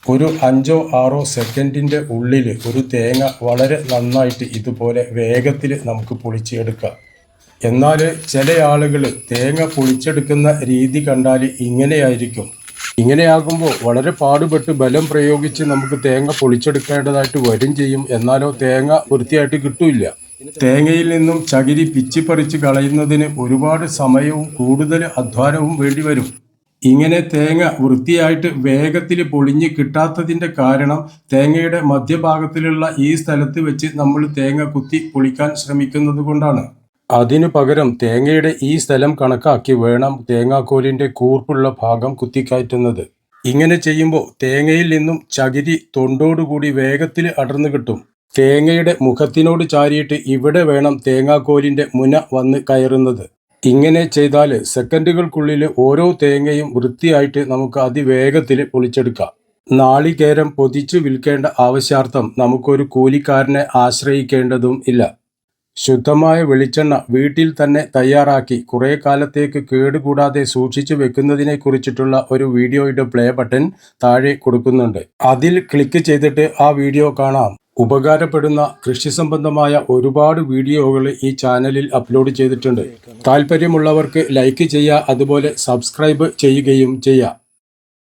ഒരു 5-6 സെക്കൻഡിൻ്റെ ഉള്ളിൽ ഒരു തേങ്ങ വളരെ നന്നായിട്ട് ഇതുപോലെ വേഗത്തിൽ നമുക്ക് പൊളിച്ചെടുക്കാം. എന്നാൽ ചില ആളുകൾ തേങ്ങ പൊളിച്ചെടുക്കുന്ന രീതി കണ്ടാൽ ഇങ്ങനെയായിരിക്കും. ഇങ്ങനെയാകുമ്പോൾ വളരെ പാടുപെട്ട് ബലം പ്രയോഗിച്ച് നമുക്ക് തേങ്ങ പൊളിച്ചെടുക്കേണ്ടതായിട്ട് വരും ചെയ്യും. എന്നാലോ തേങ്ങ വൃത്തിയായിട്ട് കിട്ടില്ല. തേങ്ങയിൽ നിന്നും ചകിരി പിച്ചിപ്പറിച്ച് കളയുന്നതിന് ഒരുപാട് സമയവും കൂടുതൽ അധ്വാനവും വേണ്ടി വരും. ഇങ്ങനെ തേങ്ങ വൃത്തിയായിട്ട് വേഗത്തിൽ പൊളിഞ്ഞ് കിട്ടാത്തതിൻ്റെ കാരണം തേങ്ങയുടെ മധ്യഭാഗത്തിലുള്ള ഈ സ്ഥലത്ത് വെച്ച് നമ്മൾ തേങ്ങ കുത്തി പൊളിക്കാൻ ശ്രമിക്കുന്നത് കൊണ്ടാണ്. അതിനു പകരം തേങ്ങയുടെ ഈ സ്ഥലം കണക്കാക്കി വേണം തേങ്ങാക്കോലിൻ്റെ കൂർപ്പുള്ള ഭാഗം കുത്തിക്കയറ്റുന്നത്. ഇങ്ങനെ ചെയ്യുമ്പോൾ തേങ്ങയിൽ നിന്നും ചകിരി തൊണ്ടോടുകൂടി വേഗത്തിൽ അടർന്നു കിട്ടും. തേങ്ങയുടെ മുഖത്തിനോട് ചാരിയിട്ട് ഇവിടെ വേണം തേങ്ങാക്കോലിൻ്റെ മുന വന്ന് കയറുന്നത്. ഇങ്ങനെ ചെയ്താൽ സെക്കൻഡുകൾക്കുള്ളിൽ ഓരോ തേങ്ങയും വൃത്തിയായിട്ട് നമുക്ക് അതിവേഗത്തിൽ പൊളിച്ചെടുക്കാം. നാളികേരം പൊതിച്ചു വിൽക്കേണ്ട ആവശ്യാർത്ഥം നമുക്കൊരു കൂലിക്കാരനെ ആശ്രയിക്കേണ്ടതും ഇല്ല. ശുദ്ധമായ വെളിച്ചെണ്ണ വീട്ടിൽ തന്നെ തയ്യാറാക്കി കുറേ കാലത്തേക്ക് കേടുകൂടാതെ സൂക്ഷിച്ചു വെക്കുന്നതിനെ കുറിച്ചിട്ടുള്ള ഒരു വീഡിയോയുടെ പ്ലേ ബട്ടൺ താഴെ കൊടുക്കുന്നുണ്ട്. അതിൽ ക്ലിക്ക് ചെയ്തിട്ട് ആ വീഡിയോ കാണാം. ഉപകാരപ്പെടുന്ന കൃഷി സംബന്ധമായ ഒരുപാട് വീഡിയോകൾ ഈ ചാനലിൽ അപ്ലോഡ് ചെയ്തിട്ടുണ്ട്. താല്പര്യമുള്ളവർക്ക് ലൈക്ക് ചെയ്യുക, അതുപോലെ സബ്സ്ക്രൈബ് ചെയ്യുകയും ചെയ്യാം.